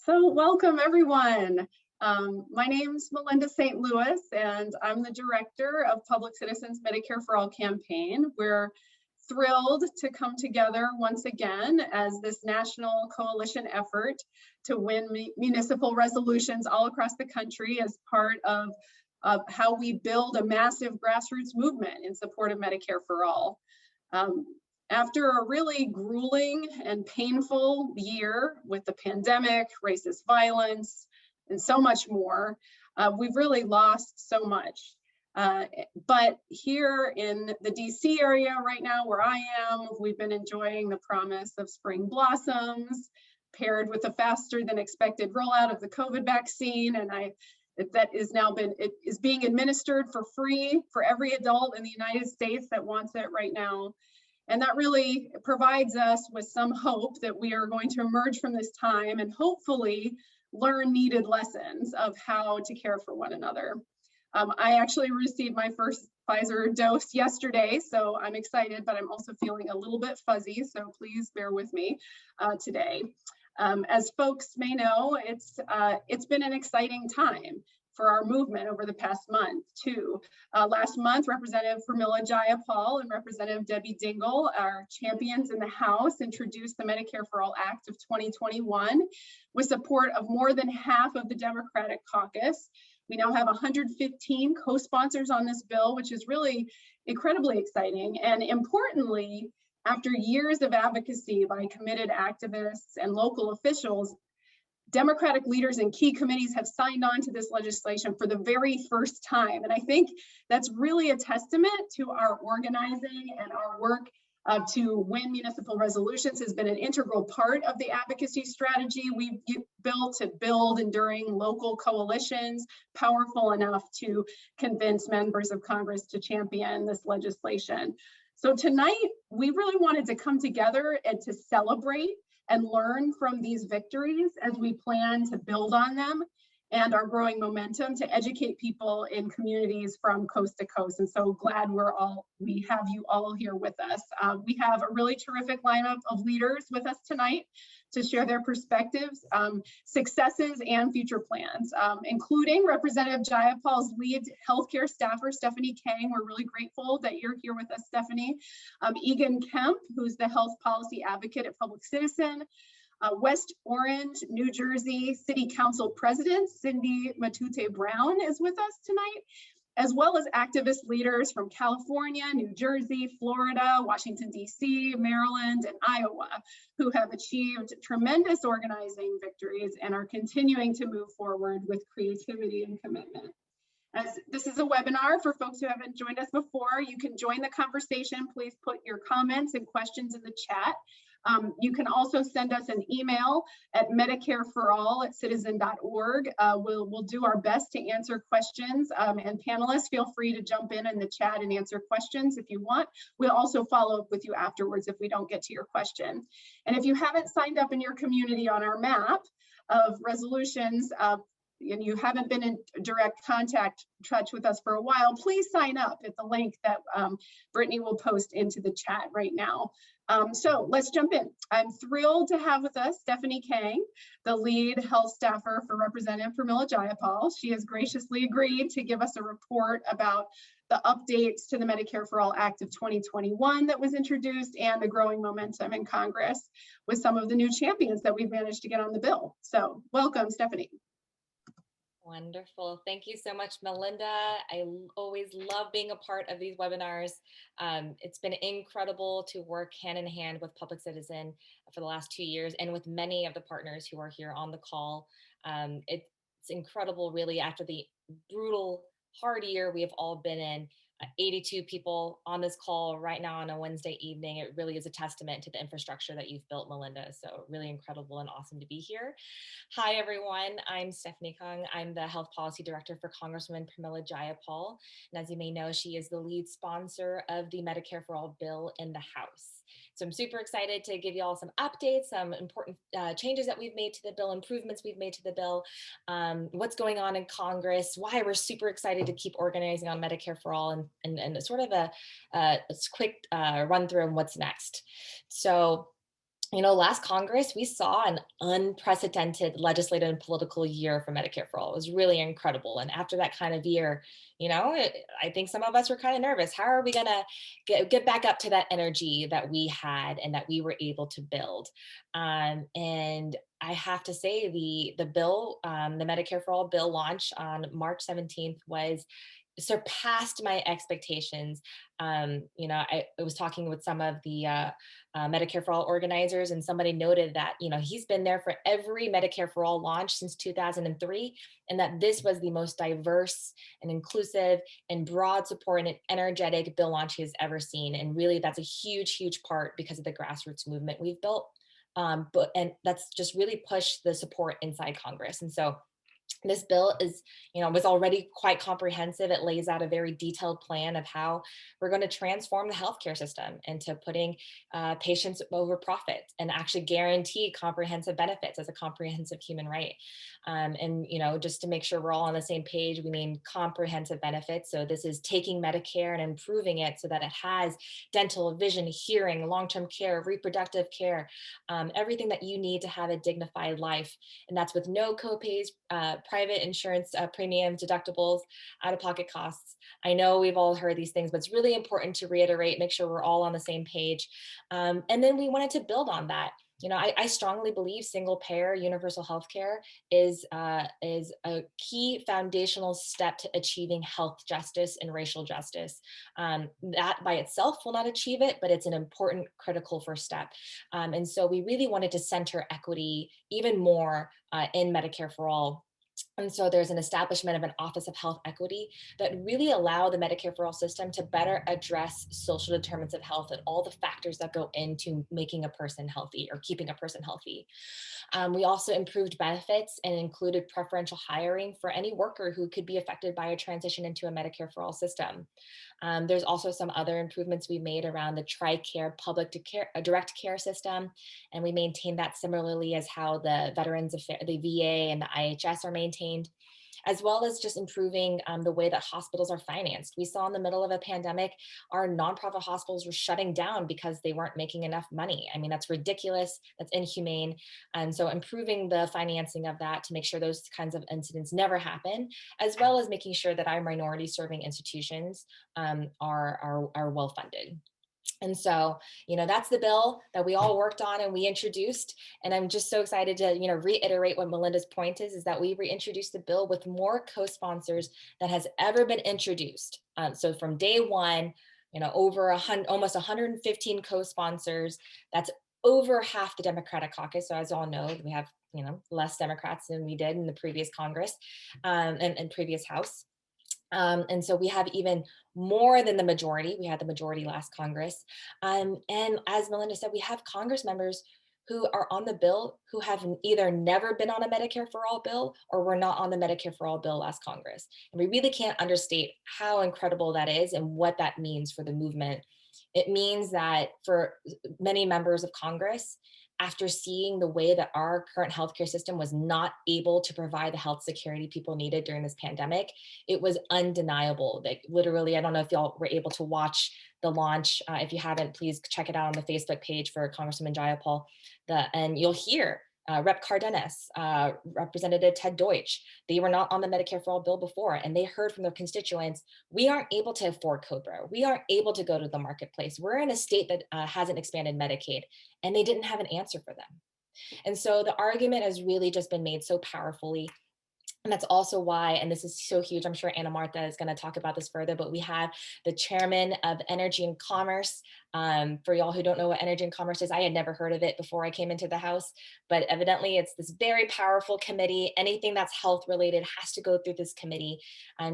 So welcome everyone. My name's Melinda St. Louis and I'm the director of Public Citizens Medicare for All campaign. We're thrilled to come together once again as this national coalition effort to win municipal resolutions all across the country as part of how we build a massive grassroots movement in support of Medicare for All. After a really grueling and painful year with the pandemic, racist violence, and so much more, we've really lost so much. But here in the DC area right now where I am, we've been enjoying the promise of spring blossoms paired with a faster than expected rollout of the COVID vaccine. And that is being administered for free for every adult in the United States that wants it right now. And that really provides us with some hope that we are going to emerge from this time and hopefully learn needed lessons of how to care for one another. I actually received my first Pfizer dose yesterday, so I'm excited, but I'm also feeling a little bit fuzzy, so please bear with me today. As folks may know, it's been an exciting time for our movement over the past month too. Last month, Representative Pramila Jayapal and Representative Debbie Dingell, our champions in the House, introduced the Medicare for All Act of 2021 with support of more than half of the Democratic caucus. We now have 115 co-sponsors on this bill, which is really incredibly exciting. And importantly, after years of advocacy by committed activists and local officials, Democratic leaders and key committees have signed on to this legislation for the very first time. And I think that's really a testament to our organizing and our work to win municipal resolutions has been an integral part of the advocacy strategy we've built to build enduring local coalitions, powerful enough to convince members of Congress to champion this legislation. So tonight, we really wanted to come together and to celebrate and learn from these victories as we plan to build on them and our growing momentum to educate people in communities from coast to coast. And so glad we have you all here with us. We have a really terrific lineup of leaders with us tonight to share their perspectives, successes, and future plans, including Representative Jayapal's lead healthcare staffer, Stephanie Kang. We're really grateful that you're here with us, Stephanie. Eagan Kemp, who's the health policy advocate at Public Citizen. West Orange, New Jersey City Council President Cindy Matute Brown is with us tonight, as well as activist leaders from California, New Jersey, Florida, Washington, D.C., Maryland, and Iowa, who have achieved tremendous organizing victories and are continuing to move forward with creativity and commitment. As this is a webinar for folks who haven't joined us before, you can join the conversation. Please put your comments and questions in the chat. You can also send us an email at medicareforall@citizen.org. We'll do our best to answer questions, and panelists, feel free to jump in the chat and answer questions if you want. We'll also follow up with you afterwards if we don't get to your question. And if you haven't signed up in your community on our map of resolutions, and you haven't been in direct touch with us for a while, please sign up at the link that Brittany will post into the chat right now. So let's jump in. I'm thrilled to have with us Stephanie Kang, the lead health staffer for Representative Pramila Jayapal. She has graciously agreed to give us a report about the updates to the Medicare for All Act of 2021 that was introduced and the growing momentum in Congress with some of the new champions that we've managed to get on the bill. So welcome, Stephanie. Wonderful. Thank you so much, Melinda. I always love being a part of these webinars. It's been incredible to work hand in hand with Public Citizen for the last 2 years and with many of the partners who are here on the call. It's incredible, really, after the brutal, hard year we have all been in. 82 people on this call right now on a Wednesday evening. It really is a testament to the infrastructure that you've built, Melinda. So really incredible and awesome to be here. Hi, everyone. I'm Stephanie Kang. I'm the Health Policy Director for Congresswoman Pramila Jayapal. And as you may know, she is the lead sponsor of the Medicare for All bill in the House. So I'm super excited to give you all some updates, some important changes that we've made to the bill, improvements we've made to the bill, what's going on in Congress, why we're super excited to keep organizing on Medicare for All, and sort of a quick run through of what's next. So Last Congress, we saw an unprecedented legislative and political year for Medicare for All. It was really incredible. And after that kind of year, I think some of us were kind of nervous. How are we going to get back up to that energy that we had and that we were able to build? And I have to say, the bill, the Medicare for All bill launch on March 17th was surpassed my expectations. I was talking with some of the Medicare for All organizers, and somebody noted that he's been there for every Medicare for All launch since 2003, and that this was the most diverse and inclusive and broad support and energetic bill launch he has ever seen. And really, that's a huge, huge part because of the grassroots movement we've built. And that's just really pushed the support inside Congress. And so this bill was already quite comprehensive. It lays out a very detailed plan of how we're going to transform the healthcare system into putting patients over profit and actually guarantee comprehensive benefits as a comprehensive human right. Just to make sure we're all on the same page, we mean comprehensive benefits. So this is taking Medicare and improving it so that it has dental, vision, hearing, long-term care, reproductive care, everything that you need to have a dignified life. And that's with no copays, private insurance premiums, deductibles, out-of-pocket costs. I know we've all heard these things, but it's really important to reiterate, make sure we're all on the same page. And then we wanted to build on that. I strongly believe single payer universal healthcare is a key foundational step to achieving health justice and racial justice. That by itself will not achieve it, but it's an important critical first step. And so we really wanted to center equity even more in Medicare for All. And so there's an establishment of an Office of Health Equity that really allow the Medicare for All system to better address social determinants of health and all the factors that go into making a person healthy or keeping a person healthy. We also improved benefits and included preferential hiring for any worker who could be affected by a transition into a Medicare for All system. There's also some other improvements we made around the TRICARE public to care, direct care system, and we maintained that similarly as how the Veterans Affairs, the VA and the IHS are maintained, as well as just improving the way that hospitals are financed. We saw in the middle of a pandemic, our nonprofit hospitals were shutting down because they weren't making enough money. I mean, that's ridiculous, that's inhumane. And so improving the financing of that to make sure those kinds of incidents never happen, as well as making sure that our minority serving institutions are well funded. And so, that's the bill that we all worked on and we introduced. And I'm just so excited to, reiterate what Melinda's point is that we reintroduced the bill with more co-sponsors than has ever been introduced. So from day one, over almost 115 co-sponsors. That's over half the Democratic caucus. So as you all know, we have, less Democrats than we did in the previous Congress and previous House. And so we have even more than the majority. We had the majority last Congress. And as Melinda said, we have Congress members who are on the bill who have either never been on a Medicare for All bill or were not on the Medicare for All bill last Congress. And we really can't understate how incredible that is and what that means for the movement. It means that for many members of Congress, after seeing the way that our current healthcare system was not able to provide the health security people needed during this pandemic, it was undeniable. Like literally, I don't know if y'all were able to watch the launch. If you haven't, please check it out on the Facebook page for Congresswoman Jayapal. And you'll hear Rep. Cardenas, Representative Ted Deutsch. They were not on the Medicare for All bill before, and they heard from their constituents, we aren't able to afford COBRA. We aren't able to go to the marketplace. We're in a state that hasn't expanded Medicaid, and they didn't have an answer for them. And so the argument has really just been made so powerfully. And that's also why, and this is so huge, I'm sure Anna-Marta is going to talk about this further, but we have the chairman of Energy and Commerce. For y'all who don't know what Energy and Commerce is, I had never heard of it before I came into the House, but evidently it's this very powerful committee. Anything that's health related has to go through this committee.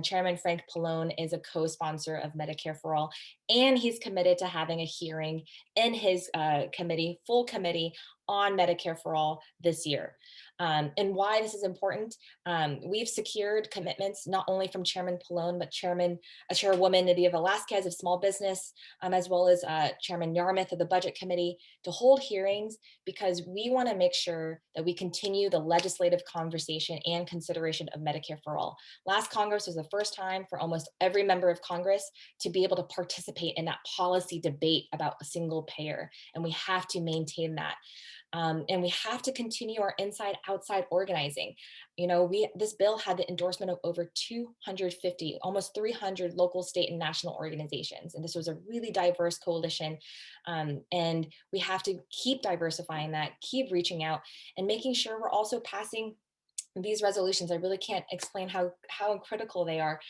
Chairman Frank Pallone is a co-sponsor of Medicare for All, and he's committed to having a hearing in his committee, full committee, on Medicare for All this year. And why this is important. We've secured commitments not only from Chairman Pallone, but Chairwoman Nadia Velasquez of Small Business, as well as Chairman Yarmouth of the Budget Committee, to hold hearings because we want to make sure that we continue the legislative conversation and consideration of Medicare for All. Last Congress was the first time for almost every member of Congress to be able to participate in that policy debate about a single payer, and we have to maintain that. And we have to continue our inside-outside organizing. You know, this bill had the endorsement of over 250, almost 300 local, state, and national organizations. And this was a really diverse coalition. And we have to keep diversifying that, keep reaching out, and making sure we're also passing these resolutions. I really can't explain how critical they are.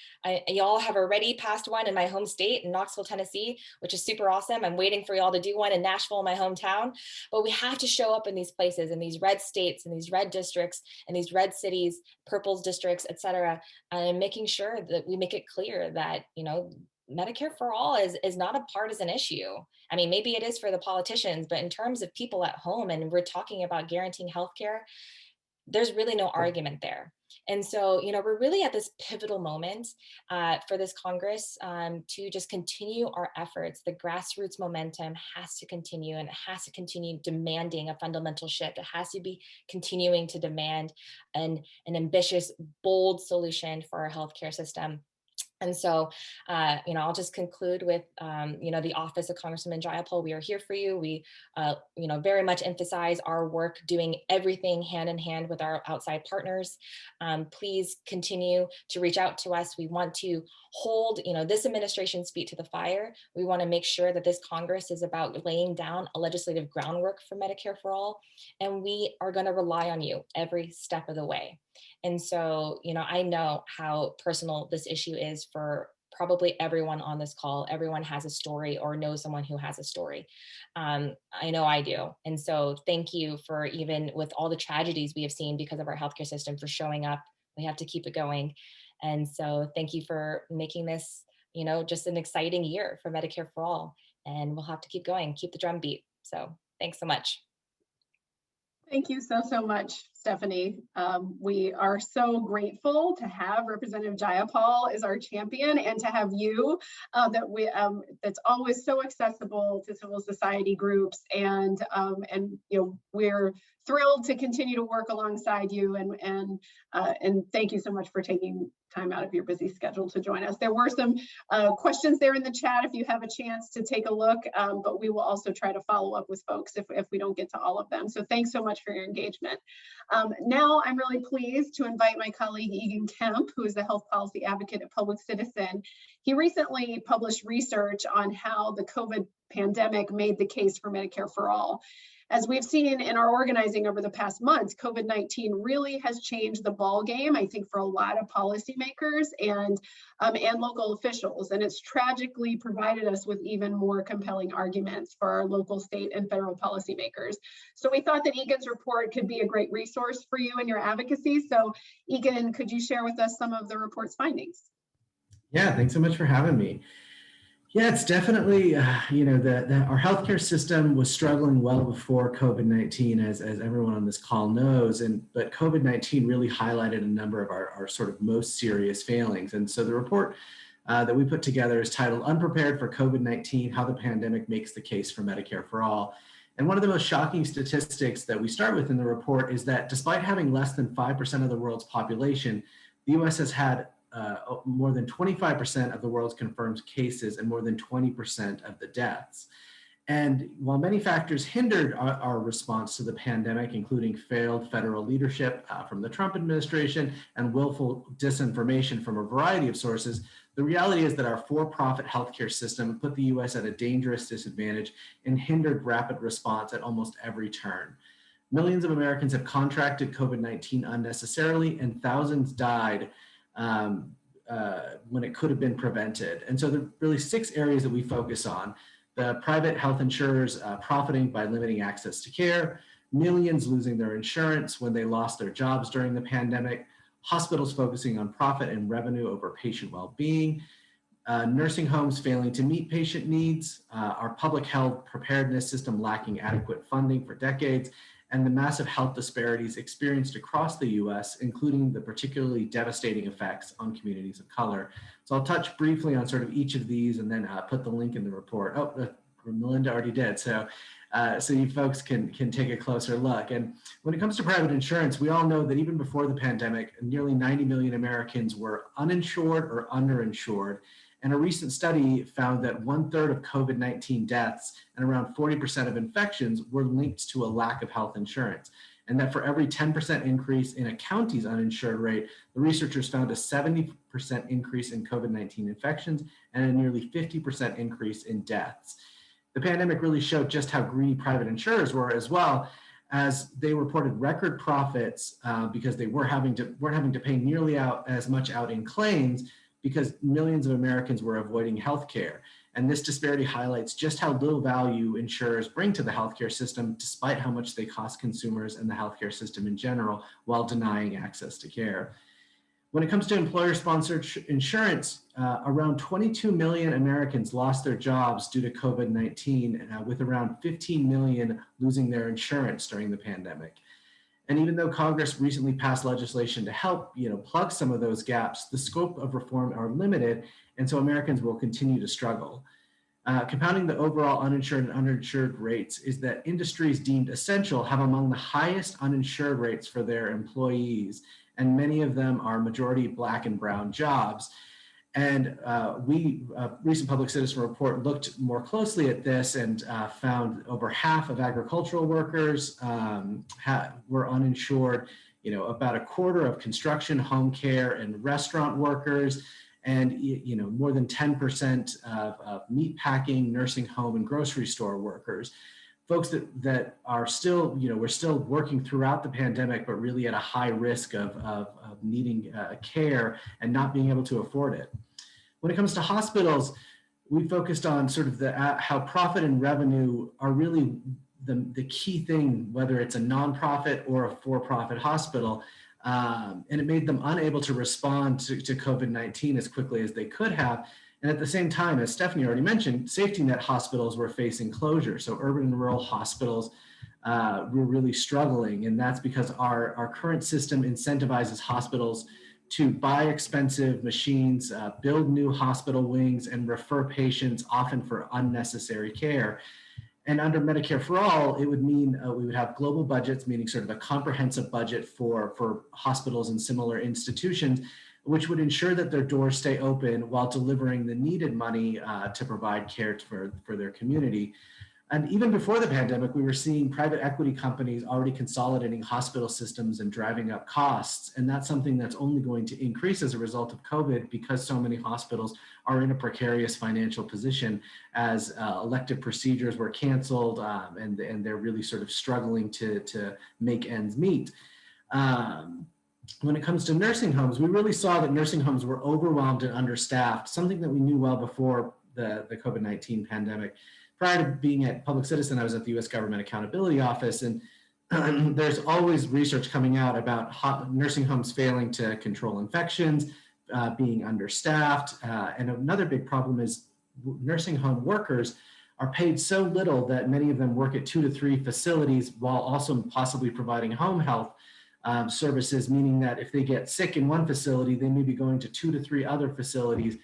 Y'all have already passed one in my home state in Knoxville, Tennessee, which is super awesome. I'm waiting for y'all to do one in Nashville, my hometown. But we have to show up in these places, in these red states, in these red districts, in these red cities, purple districts, et cetera, and making sure that we make it clear that, you know, Medicare for all is not a partisan issue. I mean, maybe it is for the politicians, but in terms of people at home, and we're talking about guaranteeing healthcare, there's really no argument there. And so, you know, we're really at this pivotal moment for this Congress to just continue our efforts. The grassroots momentum has to continue, and it has to continue demanding a fundamental shift. It has to be continuing to demand an ambitious, bold solution for our healthcare system. And so, you know, I'll just conclude with, you know, the office of Congresswoman Jayapal. We are here for you. We, you know, very much emphasize our work doing everything hand in hand with our outside partners. Please continue to reach out to us. We want to hold, you know, this administration's feet to the fire. We want to make sure that this Congress is about laying down a legislative groundwork for Medicare for all. And we are going to rely on you every step of the way. And so, you know, I know how personal this issue is for probably everyone on this call. Everyone has a story or knows someone who has a story. I know I do. And so thank you for, even with all the tragedies we have seen because of our healthcare system, for showing up. We have to keep it going. And so thank you for making this, you know, just an exciting year for Medicare for all. And we'll have to keep going, keep the drum beat. So thanks so much. Thank you so much, Stephanie. We are so grateful to have Representative Jayapal as our champion, and to have you that's always so accessible to civil society groups, and you know, we're thrilled to continue to work alongside you, and thank you so much for taking time out of your busy schedule to join us. There were some questions there in the chat if you have a chance to take a look, but we will also try to follow up with folks if we don't get to all of them. So thanks so much for your engagement. Now I'm really pleased to invite my colleague Eagan Kemp, who is the health policy advocate at Public Citizen. He recently published research on how the COVID pandemic made the case for Medicare for all. As we've seen in our organizing over the past months, COVID-19 really has changed the ball game, I think, for a lot of policymakers and local officials. And it's tragically provided us with even more compelling arguments for our local, state, and federal policymakers. So we thought that Eagan's report could be a great resource for you and your advocacy. So Eagan, could you share with us some of the report's findings? Yeah, thanks so much for having me. Yeah, it's definitely, you know, our healthcare system was struggling well before COVID-19, as everyone on this call knows, but COVID-19 really highlighted a number of our sort of most serious failings. And so the report that we put together is titled Unprepared for COVID-19, How the Pandemic Makes the Case for Medicare for All. And one of the most shocking statistics that we start with in the report is that despite having less than 5% of the world's population, the US has had more than 25% of the world's confirmed cases and more than 20% of the deaths. And while many factors hindered our response to the pandemic, including failed federal leadership from the Trump administration and willful disinformation from a variety of sources, the reality is that our for-profit healthcare system put the US at a dangerous disadvantage and hindered rapid response at almost every turn. Millions of Americans have contracted COVID-19 unnecessarily, and thousands died when it could have been prevented. And so there are really 6 areas that we focus on: the private health insurers profiting by limiting access to care, millions losing their insurance when they lost their jobs during the pandemic, hospitals focusing on profit and revenue over patient well-being, nursing homes failing to meet patient needs, our public health preparedness system lacking adequate funding for decades, and the massive health disparities experienced across the US, including the particularly devastating effects on communities of color. So I'll touch briefly on sort of each of these and then put the link in the report. Melinda already did, so you folks can take a closer look. And when it comes to private insurance, we all know that even before the pandemic, nearly 90 million Americans were uninsured or underinsured. And a recent study found that 1/3 of COVID-19 deaths and around 40% of infections were linked to a lack of health insurance. And that for every 10% increase in a county's uninsured rate, the researchers found a 70% increase in COVID-19 infections and a nearly 50% increase in deaths. The pandemic really showed just how greedy private insurers were, as well as they reported record profits because they weren't having to pay nearly as much out in claims, because millions of Americans were avoiding healthcare. And this disparity highlights just how little value insurers bring to the healthcare system, despite how much they cost consumers and the healthcare system in general, while denying access to care. When it comes to employer-sponsored insurance, around 22 million Americans lost their jobs due to COVID-19, with around 15 million losing their insurance during the pandemic. And even though Congress recently passed legislation to help, plug some of those gaps, the scope of reform are limited, and so Americans will continue to struggle. Compounding the overall uninsured and underinsured rates is that industries deemed essential have among the highest uninsured rates for their employees, and many of them are majority Black and brown jobs. And recent Public Citizen report looked more closely at this and found over half of agricultural workers were uninsured, about a quarter of construction, home care, and restaurant workers, and more than 10% of meat packing, nursing home, and grocery store workers. Folks that are still, we're still working throughout the pandemic, but really at a high risk of needing care and not being able to afford it. When it comes to hospitals, we focused on sort of how profit and revenue are really the key thing, whether it's a nonprofit or a for-profit hospital. And it made them unable to respond to COVID-19 as quickly as they could have. And at the same time, as Stephanie already mentioned, safety net hospitals were facing closure. So urban and rural hospitals were really struggling. And that's because our current system incentivizes hospitals to buy expensive machines, build new hospital wings, and refer patients often for unnecessary care. And under Medicare for All, it would mean we would have global budgets, meaning sort of a comprehensive budget for hospitals and similar institutions, which would ensure that their doors stay open while delivering the needed money to provide care for their community. And even before the pandemic, we were seeing private equity companies already consolidating hospital systems and driving up costs. And that's something that's only going to increase as a result of COVID, because so many hospitals are in a precarious financial position as elective procedures were canceled and they're really sort of struggling to make ends meet. When it comes to nursing homes, we really saw that nursing homes were overwhelmed and understaffed, something that we knew well before the COVID-19 pandemic. Prior to being at Public Citizen, I was at the U.S. Government Accountability Office, and there's always research coming out about nursing homes failing to control infections, being understaffed, and another big problem is nursing home workers are paid so little that many of them work at 2 to 3 facilities while also possibly providing home health services, meaning that if they get sick in one facility, they may be going to 2 to 3 other facilities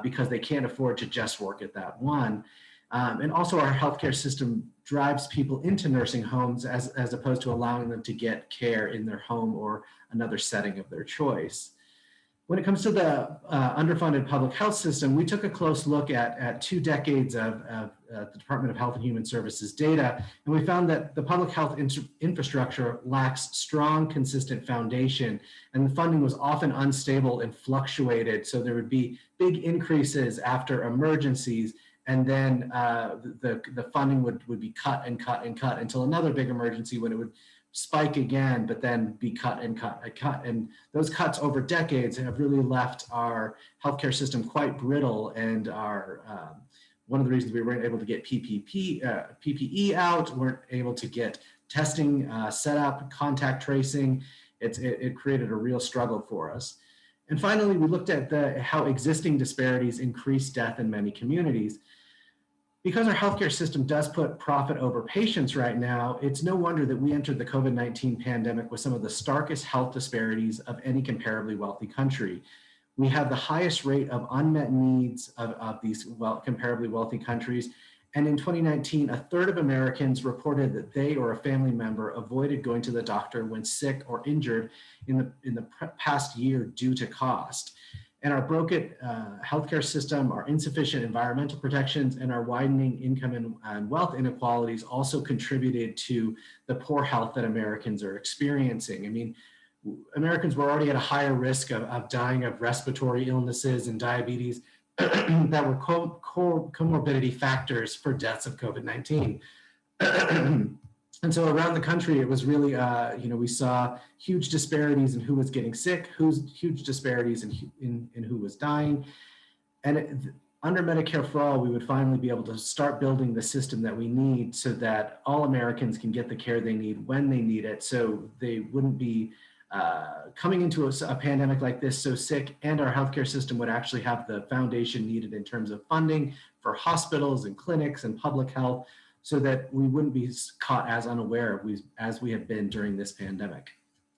because they can't afford to just work at that one. And also our healthcare system drives people into nursing homes as opposed to allowing them to get care in their home or another setting of their choice. When it comes to the underfunded public health system, we took a close look at 2 decades of the Department of Health and Human Services data, and we found that the public health infrastructure lacks strong, consistent foundation, and the funding was often unstable and fluctuated. So there would be big increases after emergencies, and then the funding would be cut and cut and cut until another big emergency when it would spike again, but then be cut and cut and cut. And those cuts over decades have really left our healthcare system quite brittle, and are one of the reasons we weren't able to get PPE out, weren't able to get testing set up, contact tracing. It created a real struggle for us. And finally, we looked at how existing disparities increase death in many communities. Because our healthcare system does put profit over patients right now, it's no wonder that we entered the COVID-19 pandemic with some of the starkest health disparities of any comparably wealthy country. We have the highest rate of unmet needs of these comparably wealthy countries. And in 2019, a third of Americans reported that they or a family member avoided going to the doctor when sick or injured in the past year due to cost. And our broken healthcare system, our insufficient environmental protections, and our widening income and wealth inequalities also contributed to the poor health that Americans are experiencing. I mean, Americans were already at a higher risk of dying of respiratory illnesses and diabetes that were comorbidity factors for deaths of COVID-19. And so around the country, it was really, we saw huge disparities in who was getting sick, huge disparities in who was dying. And under Medicare for All, we would finally be able to start building the system that we need so that all Americans can get the care they need when they need it, so they wouldn't be coming into a pandemic like this so sick, and our healthcare system would actually have the foundation needed in terms of funding for hospitals and clinics and public health, so that we wouldn't be caught as unaware as we have been during this pandemic.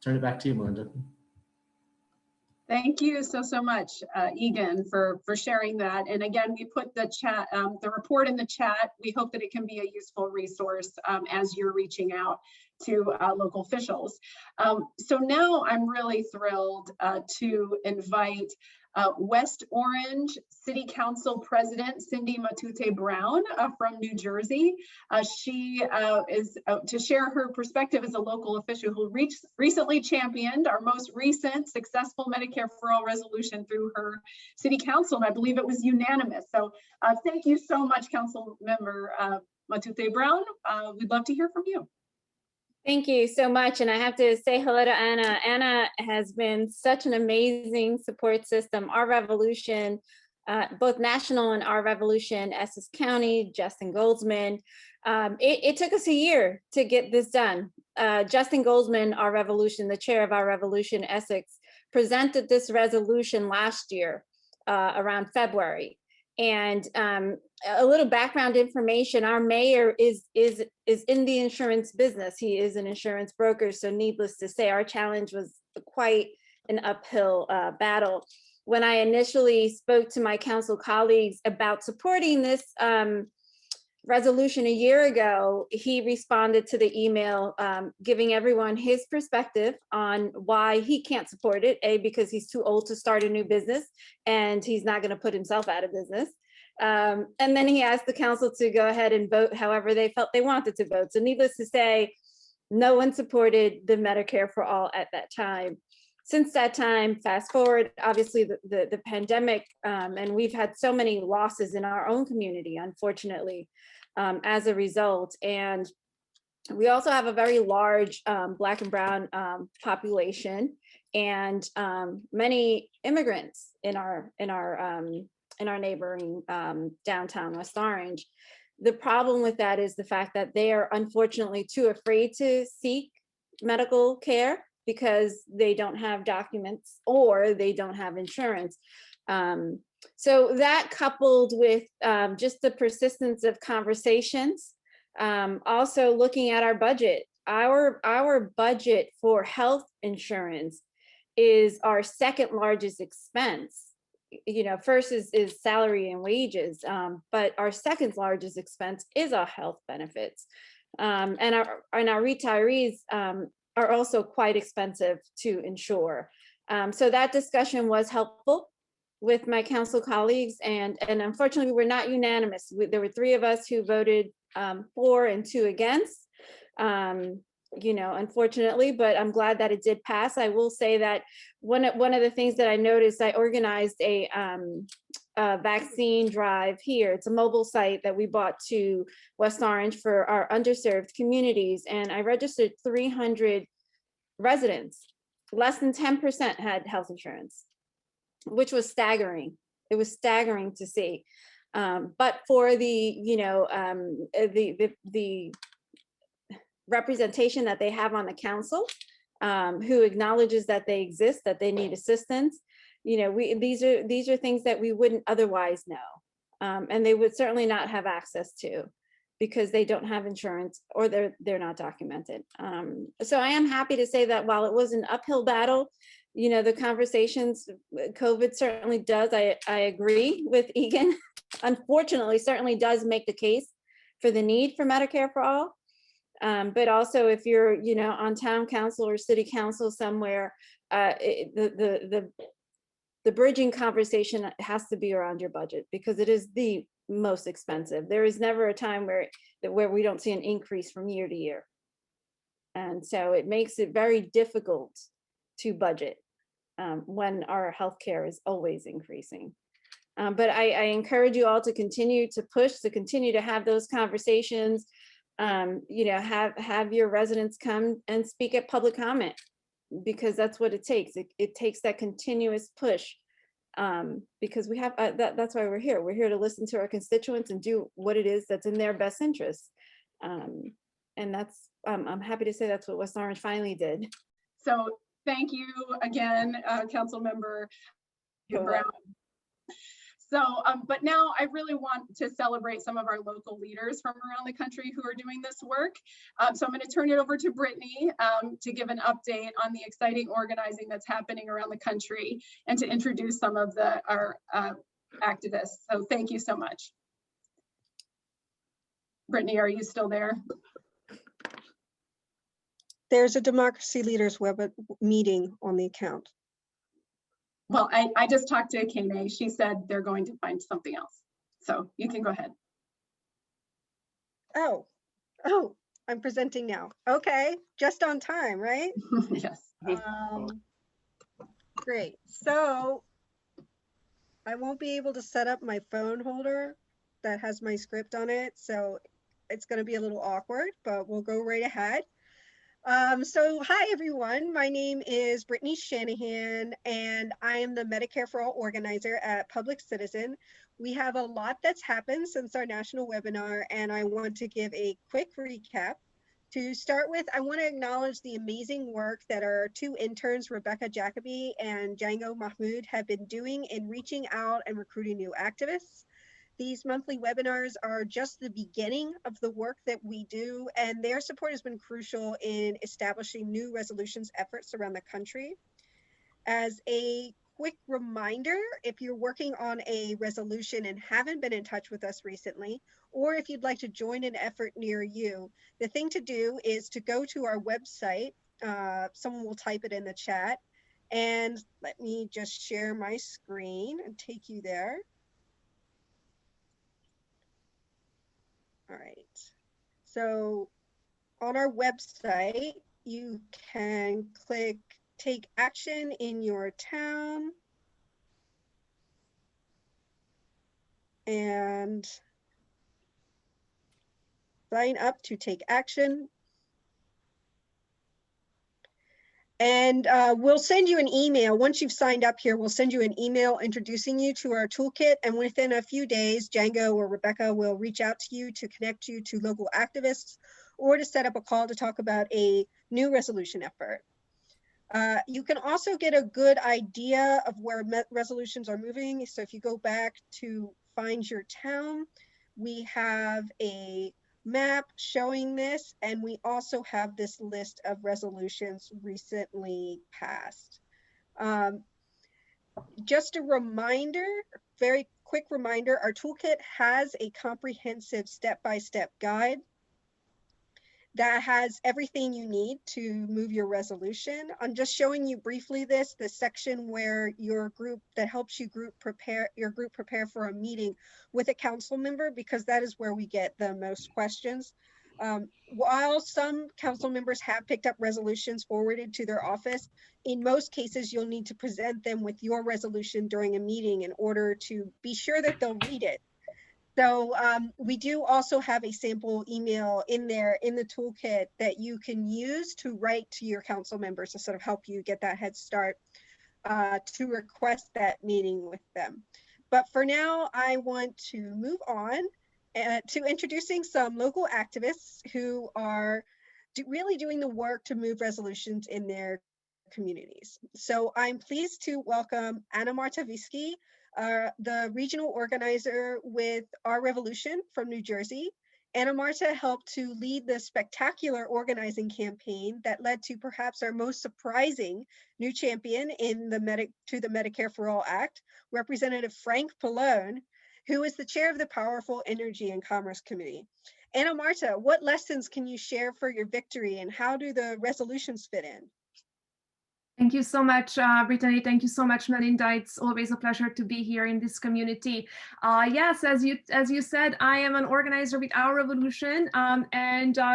Turn it back to you, Melinda. Thank you so much, Eagan, for sharing that. And again, we put the report in the chat. We hope that it can be a useful resource as you're reaching out to local officials. So now I'm really thrilled to invite West Orange City Council President Cindy Matute Brown from New Jersey. She is to share her perspective as a local official who recently championed our most recent successful Medicare for All resolution through her city council, and I believe it was unanimous. So thank you so much, Council Member Matute Brown. We'd love to hear from you. Thank you so much. And I have to say hello to Anna. Anna has been such an amazing support system. Our Revolution, both national and Our Revolution, Essex County, Justin Goldsman. It took us a year to get this done. Justin Goldsman, Our Revolution, the chair of Our Revolution, Essex, presented this resolution last year around February. And a little background information, our mayor is in the insurance business. He is an insurance broker, so needless to say, our challenge was quite an uphill battle. When I initially spoke to my council colleagues about supporting this resolution a year ago, he responded to the email giving everyone his perspective on why he can't support it. A, because he's too old to start a new business and he's not going to put himself out of business. And then he asked the council to go ahead and vote however they felt they wanted to vote. So needless to say, no one supported the Medicare for All at that time. Since that time, fast forward, obviously the pandemic, and we've had so many losses in our own community, unfortunately, as a result. And we also have a very large Black and Brown population, and many immigrants in our neighboring downtown West Orange. The problem with that is the fact that they are unfortunately too afraid to seek medical care because they don't have documents or they don't have insurance. So that, coupled with just the persistence of conversations, also looking at our budget, our budget for health insurance is our second largest expense. You know, first is salary and wages, but our second largest expense is our health benefits. And our retirees are also quite expensive to insure. So that discussion was helpful with my council colleagues, and unfortunately we're not unanimous. There were 3 of us who voted for and 2 against, you know, unfortunately, but I'm glad that it did pass. I will say that one of the things that I noticed, I organized a vaccine drive here. It's a mobile site that we bought to West Orange for our underserved communities, and I registered 300 residents. Less than 10% had health insurance, which was staggering. It was staggering to see. But for the, you know, the representation that they have on the council, who acknowledges that they exist, that they need assistance, you know, these are things that we wouldn't otherwise know. and they would certainly not have access to, because they don't have insurance or they're not documented. So I am happy to say that while it was an uphill battle, you know, the conversations, COVID certainly does, I agree with Eagan, unfortunately, certainly does make the case for the need for Medicare for all. But also if you're, you know, on town council or city council somewhere, the bridging conversation has to be around your budget, because it is the most expensive. There is never a time where we don't see an increase from year to year. And so it makes it very difficult to budget when our healthcare is always increasing. But I encourage you all to continue to push, to continue to have those conversations. You know, have your residents come and speak at public comment, because that's what it takes. It takes that continuous push, because we have that's why we're here. We're here to listen to our constituents and do what it is that's in their best interest. And that's I'm happy to say that's what West Orange finally did. So thank you again, Council Member Brown. So, but now I really want to celebrate some of our local leaders from around the country who are doing this work. So I'm going to turn it over to Brittany to give an update on the exciting organizing that's happening around the country and to introduce some of our activists. So thank you so much. Brittany, are you still there? There's a Democracy Leaders web meeting on the account. Well, I just talked to Kane. She said they're going to find something else. So you can go ahead. Oh, I'm presenting now. Okay, just on time, right? Yes. Great. So I won't be able to set up my phone holder that has my script on it. So it's going to be a little awkward, but we'll go right ahead. So hi everyone, my name is Brittany Shannahan and I am the Medicare for All organizer at Public Citizen. We have a lot that's happened since our national webinar and I want to give a quick recap. To start with, I want to acknowledge the amazing work that our two interns, Rebecca Jacoby and Django Mahmoud, have been doing in reaching out and recruiting new activists. These monthly webinars are just the beginning of the work that we do, and their support has been crucial in establishing new resolutions efforts around the country. As a quick reminder, if you're working on a resolution and haven't been in touch with us recently, or if you'd like to join an effort near you, the thing to do is to go to our website. Someone will type it in the chat, and let me just share my screen and take you there. All right, so on our website, you can click Take Action in Your Town and sign up to take action. And we'll send you an email. Once you've signed up here, we'll send you an email introducing you to our toolkit. And within a few days, Django or Rebecca will reach out to you to connect you to local activists or to set up a call to talk about a new resolution effort. You can also get a good idea of where resolutions are moving. So if you go back to Find Your Town, we have a map showing this, and we also have this list of resolutions recently passed. Just a reminder, very quick reminder, our toolkit has a comprehensive step-by-step guide that has everything you need to move your resolution. I'm just showing you briefly the section where your group, that helps you prepare for a meeting with a council member, because that is where we get the most questions. While some council members have picked up resolutions forwarded to their office, in most cases, you'll need to present them with your resolution during a meeting in order to be sure that they'll read it. So we do also have a sample email in there in the toolkit that you can use to write to your council members to sort of help you get that head start to request that meeting with them. But for now, I want to move on to introducing some local activists who are really doing the work to move resolutions in their communities. So I'm pleased to welcome Anna-Marta Visky, the regional organizer with Our Revolution from New Jersey. Anna-Marta helped to lead the spectacular organizing campaign that led to perhaps our most surprising new champion in the Medicare for All Act, Representative Frank Pallone, who is the chair of the powerful Energy and Commerce Committee. Anna-Marta, what lessons can you share for your victory, and how do the resolutions fit in? Thank you so much, Brittany. Thank you so much, Melinda. It's always a pleasure to be here in this community. Yes, as you said, I am an organizer with Our Revolution.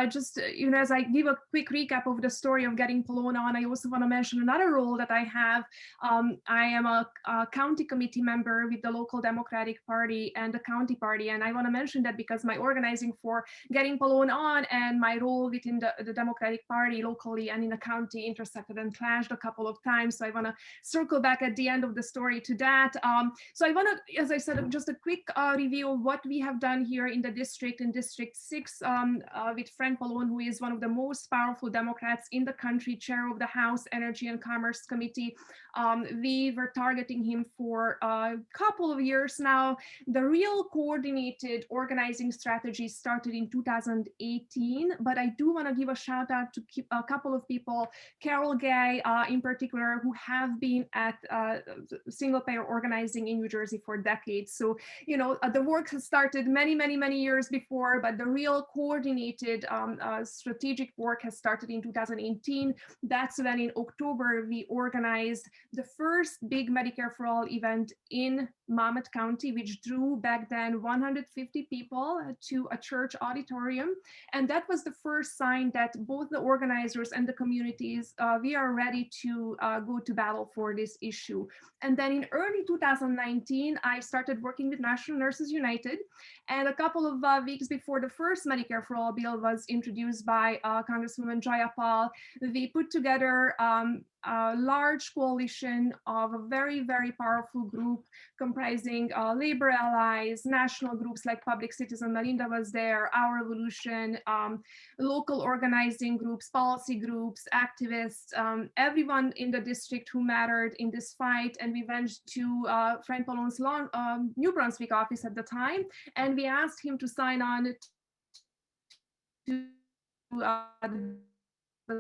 Just, as I give a quick recap of the story of getting Pallone on, I also want to mention another role that I have. I am a county committee member with the local Democratic Party and the county party. And I want to mention that because my organizing for getting Pallone on and my role within the Democratic Party locally and in the county intersected and clashed a couple of times. So I want to circle back at the end of the story to that. So I want to, as I said, just a quick review of what we have done here in the district, in District 6, with Frank Pallone, who is one of the most powerful Democrats in the country, chair of the House Energy and Commerce Committee. We were targeting him for a couple of years now. The real coordinated organizing strategy started in 2018, but I do want to give a shout out to a couple of people, Carol Gay, in particular, who have been at single payer organizing in New Jersey for decades. So, the work has started many, many, many years before, but the real coordinated strategic work has started in 2018. That's when in October, we organized the first big Medicare for All event in Monmouth County, which drew back then 150 people to a church auditorium. And that was the first sign that both the organizers and the communities, we are ready to go to battle for this issue. And then in early 2019, I started working with National Nurses United. And a couple of weeks before the first Medicare for All bill was introduced by Congresswoman Jayapal, we put together a large coalition of a very, very powerful group comprising labor allies, national groups like Public Citizen, Melinda was there, Our Revolution, local organizing groups, policy groups, activists, everyone in the district who mattered in this fight. And we went to Frank Pallone's New Brunswick office at the time, and we asked him to sign on to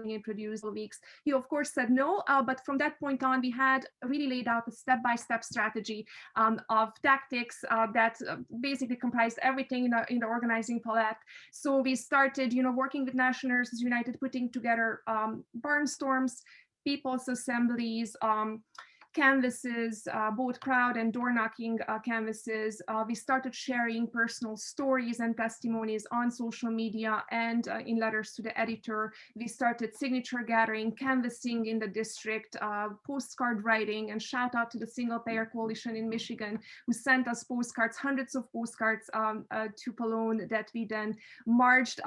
introduced weeks. He of course said no, but from that point on, we had really laid out a step-by-step strategy of tactics that basically comprised everything in the organizing palette. So we started, working with National Nurses United, putting together barnstorms, people's assemblies, canvases, both crowd and door knocking canvases. We started sharing personal stories and testimonies on social media and in letters to the editor. We started signature gathering, canvassing in the district, postcard writing, and shout out to the Single Payer Coalition in Michigan, who sent us postcards, hundreds of postcards to Pallone that we then marched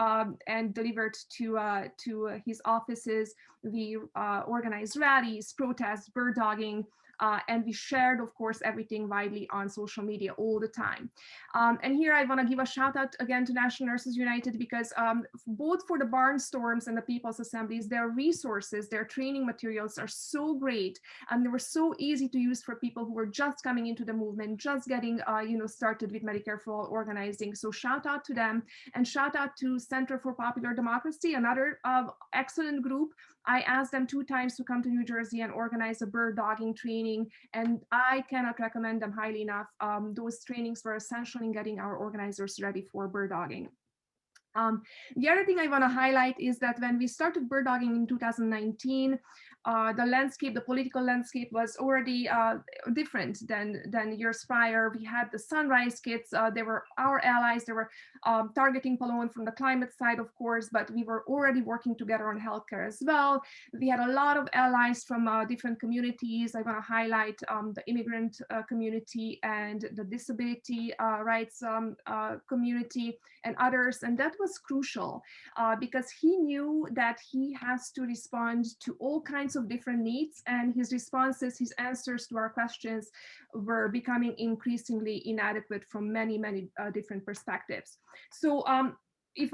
and delivered to his offices. We organized rallies, protests, bird dogging, and we shared, of course, everything widely on social media all the time. And here I want to give a shout out again to National Nurses United, because both for the barnstorms and the people's assemblies, their resources, their training materials are so great, and they were so easy to use for people who were just coming into the movement, just getting started with Medicare for All organizing. So shout out to them, and shout out to Center for Popular Democracy, another excellent group. I asked them 2 times to come to New Jersey and organize a bird dogging training, and I cannot recommend them highly enough. Those trainings were essential in getting our organizers ready for bird dogging. The other thing I want to highlight is that when we started bird dogging in 2019, the political landscape was already different than years prior. We had the Sunrise Kids, they were our allies, they were targeting Pallone from the climate side, of course, but we were already working together on healthcare as well. We had a lot of allies from different communities. I want to highlight the immigrant community and the disability rights community and others, and that was crucial because he knew that he has to respond to all kinds of different needs, and his responses, his answers to our questions were becoming increasingly inadequate from many different perspectives. So if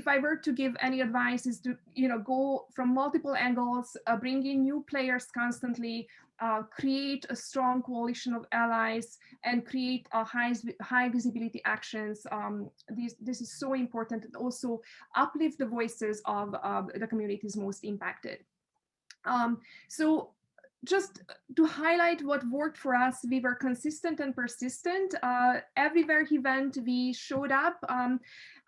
I were to give any advice, is to go from multiple angles, bring in new players constantly, create a strong coalition of allies, and create high visibility actions. This is so important, and also uplift the voices of the communities most impacted. So just to highlight what worked for us, we were consistent and persistent. Everywhere he went, we showed up.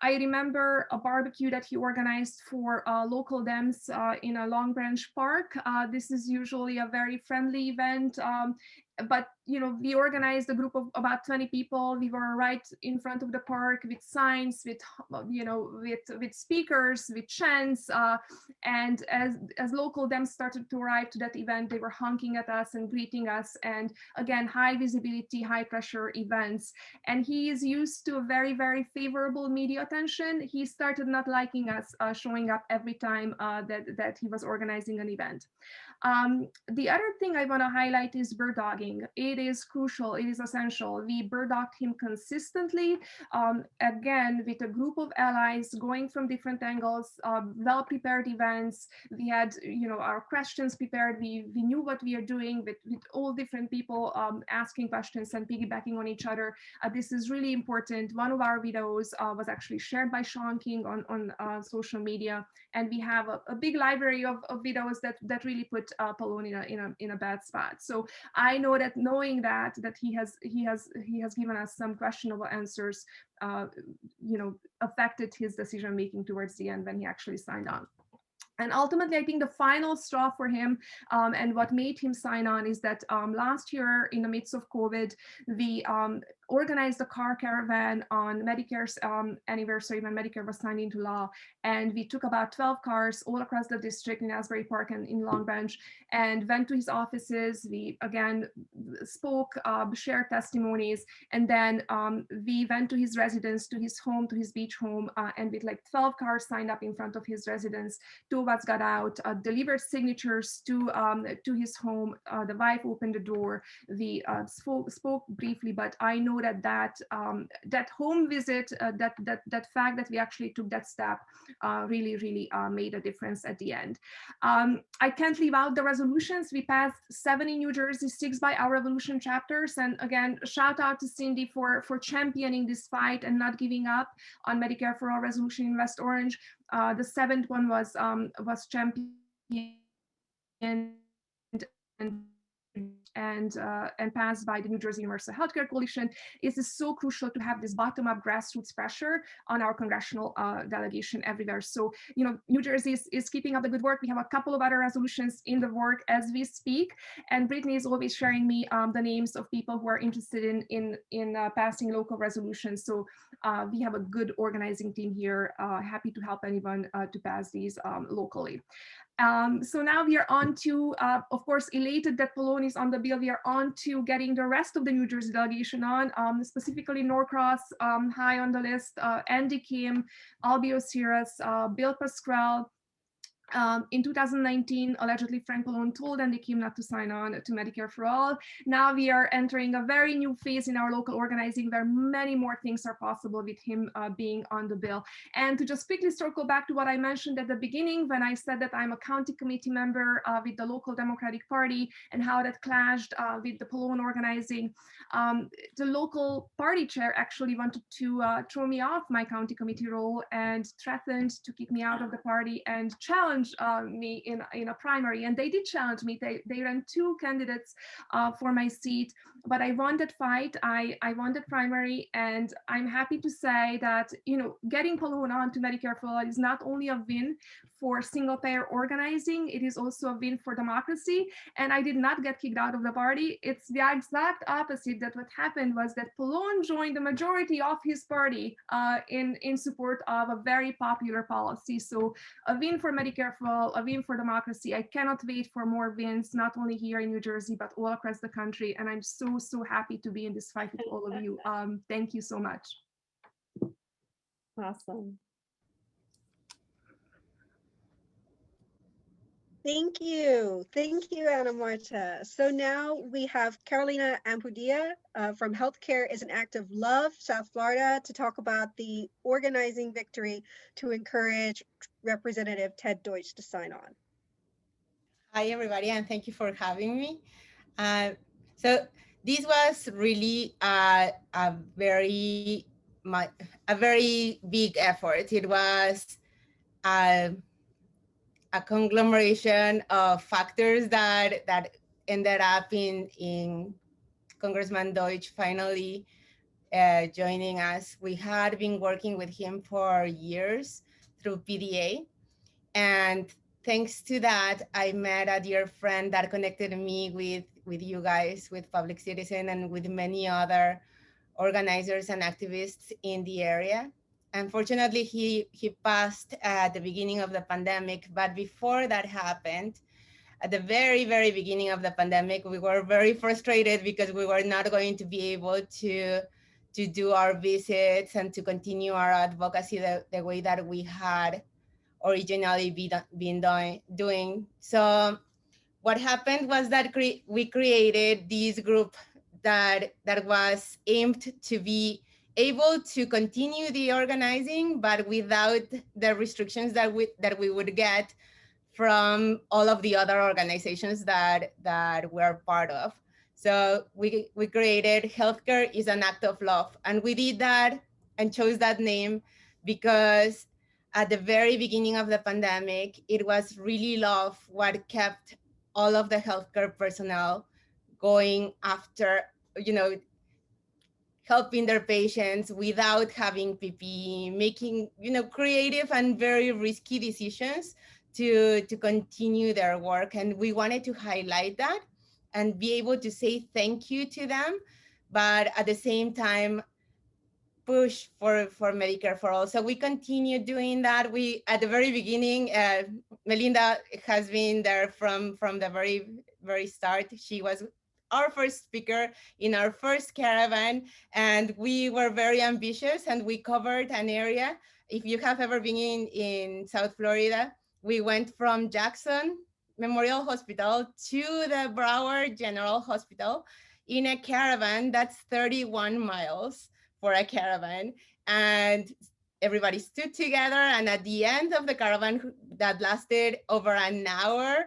I remember a barbecue that he organized for local Dems in a Long Branch Park. This is usually a very friendly event, but we organized a group of about 20 people. We were right in front of the park with signs, with with speakers, with chants, and as local Dems started to arrive to that event, they were honking at us and greeting us. And again, high visibility, high pressure events. And he is used to a very, very favorable media attention. He started not liking us showing up every time that he was organizing an event. The other thing I want to highlight is bird dogging. It is crucial, it is essential. We bird dogged him consistently, again, with a group of allies going from different angles, well-prepared events. We had, our questions prepared. We knew what we are doing with all different people asking questions and piggybacking on each other. This is really important. One of our videos was actually shared by King on social media, and we have a big library of videos that really put Polon in a bad spot. So I know that knowing that he has given us some questionable answers, affected his decision making towards the end when he actually signed on. And ultimately, I think the final straw for him and what made him sign on is that last year, in the midst of COVID, we organized a car caravan on Medicare's anniversary when Medicare was signed into law. And we took about 12 cars all across the district in Asbury Park and in Long Branch and went to his offices. We again spoke, shared testimonies, and then we went to his residence, to his home, to his beach home, and with like 12 cars signed up in front of his residence. Two of us got out, delivered signatures to his home. The wife opened the door. We spoke briefly, but I know that home visit, that fact that we actually took that step, really made a difference at the end. I can't leave out the resolutions. We passed 7 in New Jersey, 6 by our revolution chapters, and again, shout out to Cindy for championing this fight and not giving up on Medicare for All resolution in West Orange. The 7th one was championed and passed by the New Jersey Universal Healthcare Coalition. It is so crucial to have this bottom-up grassroots pressure on our congressional delegation everywhere. So, New Jersey is keeping up the good work. We have a couple of other resolutions in the work as we speak, and Brittany is always sharing me the names of people who are interested in passing local resolutions. So we have a good organizing team here, happy to help anyone to pass these locally. So now we are on to, of course, elated that Polon is on the bill. We are on to getting the rest of the New Jersey delegation on, specifically Norcross, high on the list, Andy Kim, Albio Sierras, Bill Pasquale. In 2019, allegedly Frank Polon told Andy Kim not to sign on to Medicare for All. Now we are entering a very new phase in our local organizing where many more things are possible with him being on the bill. And to just quickly circle back to what I mentioned at the beginning when I said that I'm a county committee member with the local Democratic Party and how that clashed with the Polon organizing. The local party chair actually wanted to throw me off my county committee role and threatened to kick me out of the party and challenge me in a primary, and they did challenge me. They ran 2 candidates for my seat, but I won that fight. I won that primary, and I'm happy to say that getting Polon on to Medicare for All is not only a win for single payer organizing, it is also a win for democracy. And I did not get kicked out of the party. It's the exact opposite. That what happened was that Polon joined the majority of his party in support of a very popular policy. So a win for Medicare for All, a win for democracy. I cannot wait for more wins, not only here in New Jersey, but all across the country. And I'm so happy to be in this fight with all of you. Thank you so much. Awesome. Thank you. Thank you, Anna-Marta. So now we have Carolina Ampudia from Healthcare is an Act of Love, South Florida, to talk about the organizing victory to encourage Representative Ted Deutsch to sign on. Hi, everybody, and thank you for having me. So this was really a very big effort. It was a conglomeration of factors that ended up in Congressman Deutsch finally joining us. We had been working with him for years through PDA, and thanks to that, I met a dear friend that connected me with you guys, with Public Citizen, and with many other organizers and activists in the area. Unfortunately, he passed at the beginning of the pandemic, but before that happened, at the very, very beginning of the pandemic, we were very frustrated because we were not going to be able to do our visits and to continue our advocacy the way that we had originally been doing. So what happened was that we created this group that was aimed to be able to continue the organizing, but without the restrictions that we would get from all of the other organizations that we're part of. So we created Healthcare is an Act of Love, and we did that and chose that name because at the very beginning of the pandemic, it was really love what kept all of the healthcare personnel going after, helping their patients without having PPE, making, creative and very risky decisions to continue their work. And we wanted to highlight that and be able to say thank you to them, but at the same time, push for Medicare for all. So we continue doing that. We, at the very beginning, Melinda has been there from the very, very start. She was our first speaker in our first caravan, and we were very ambitious, and we covered an area. If you have ever been in South Florida, we went from Jackson Memorial Hospital to the Broward General Hospital in a caravan that's 31 miles for a caravan, and everybody stood together. And at the end of the caravan that lasted over an hour,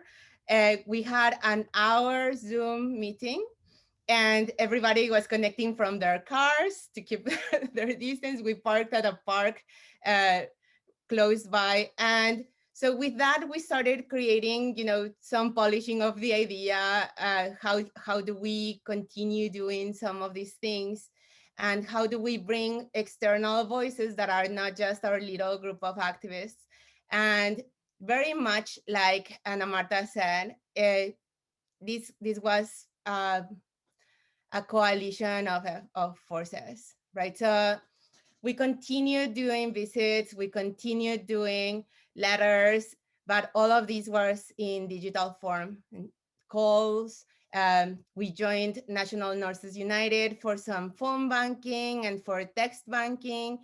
we had an hour Zoom meeting, and everybody was connecting from their cars to keep their distance. We parked at a park close by. And so with that, we started creating, some polishing of the idea. How do we continue doing some of these things? And how do we bring external voices that are not just our little group of activists? And very much like Anna-Marta said, this was a coalition of forces, right? So we continue doing visits, we continue doing letters, but all of these was in digital form, calls. We joined National Nurses United for some phone banking and for text banking.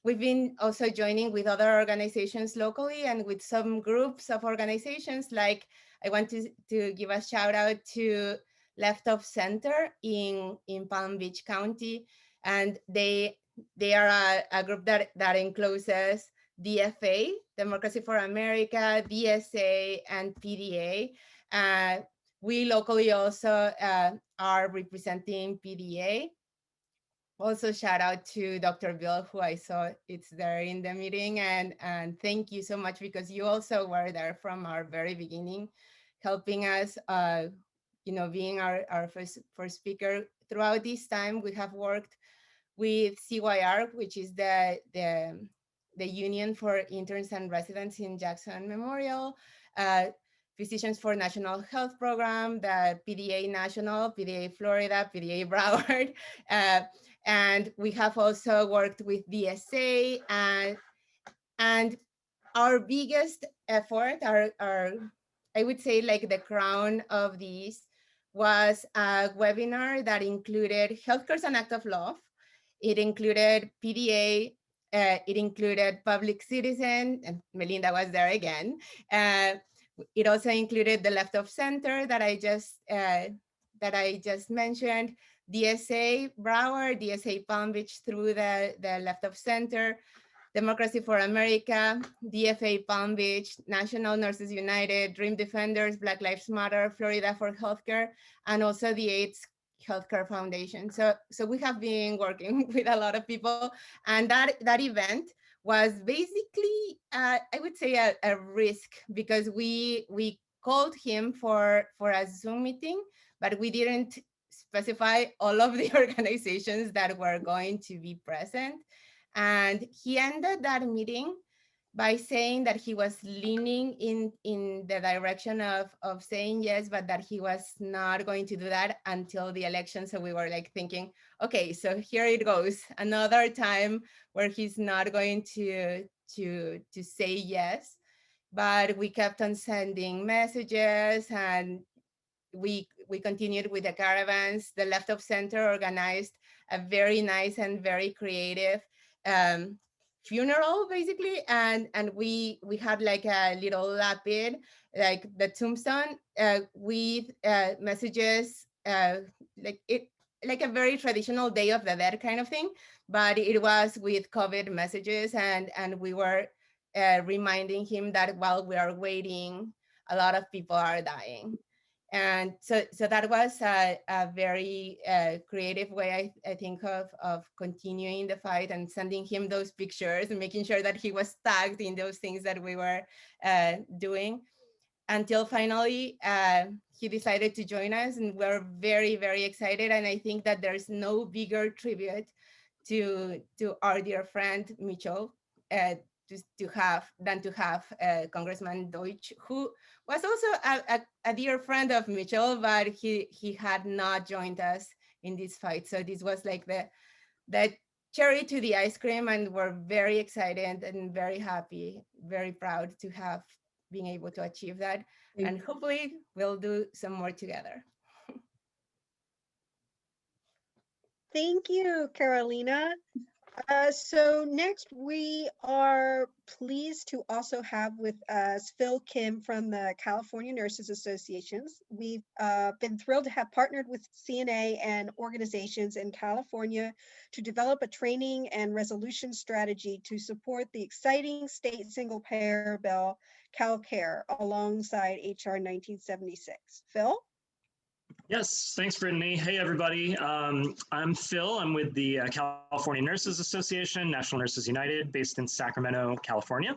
We've been also joining with other organizations locally and with some groups of organizations. Like, I want to give a shout out to Left of Center in Palm Beach County. And they are a group that encloses DFA, Democracy for America, DSA, and PDA. We locally also are representing PDA. Also, shout out to Dr. Bill, who I saw it's there in the meeting. And thank you so much, because you also were there from our very beginning, helping us, being our first speaker. Throughout this time, we have worked with CYR, which is the Union for Interns and Residents in Jackson Memorial, Physicians for National Health Program, the PDA National, PDA Florida, PDA Broward, and we have also worked with DSA, and our biggest effort, our I would say like the crown of these, was a webinar that included Healthcare is an Act of Love. It included PDA, it included Public Citizen, and Melinda was there again, It also included the left of center that I just mentioned, DSA Broward, DSA Palm Beach through the left of center, Democracy for America, DFA Palm Beach, National Nurses United, Dream Defenders, Black Lives Matter, Florida for Healthcare, and also the AIDS Healthcare Foundation. So we have been working with a lot of people, and that event was basically, I would say, a risk, because we called him for a Zoom meeting, but we didn't specify all of the organizations that were going to be present. And he ended that meeting by saying that he was leaning in the direction of saying yes, but that he was not going to do that until the election. So we were like thinking, okay, so here it goes, another time where he's not going to say yes. But we kept on sending messages, and we continued with the caravans. The left of center organized a very nice and very creative funeral, basically, and we had like a little lapid, like the tombstone, with messages, like a very traditional Day of the Dead kind of thing, but it was with COVID messages, and we were reminding him that while we are waiting, a lot of people are dying. And so that was a very creative way, I think, of continuing the fight, and sending him those pictures and making sure that he was tagged in those things that we were doing, until finally he decided to join us, and we're very, very excited. And I think that there's no bigger tribute to our dear friend Mitchell to have Congressman Deutsch, who was also a dear friend of Mitchell, but he had not joined us in this fight. So this was like the cherry to the ice cream, and we're very excited and very happy, very proud to have been able to achieve that. And hopefully we'll do some more together. Thank you, Carolina. So next, we are pleased to also have with us Phil Kim from the California Nurses Associations. We've been thrilled to have partnered with CNA and organizations in California to develop a training and resolution strategy to support the exciting state single-payer bill, CalCare, alongside HR 1976. Phil? Yes, thanks, Brittany. Hey, everybody. I'm Phil. I'm with the California Nurses Association, National Nurses United, based in Sacramento, California.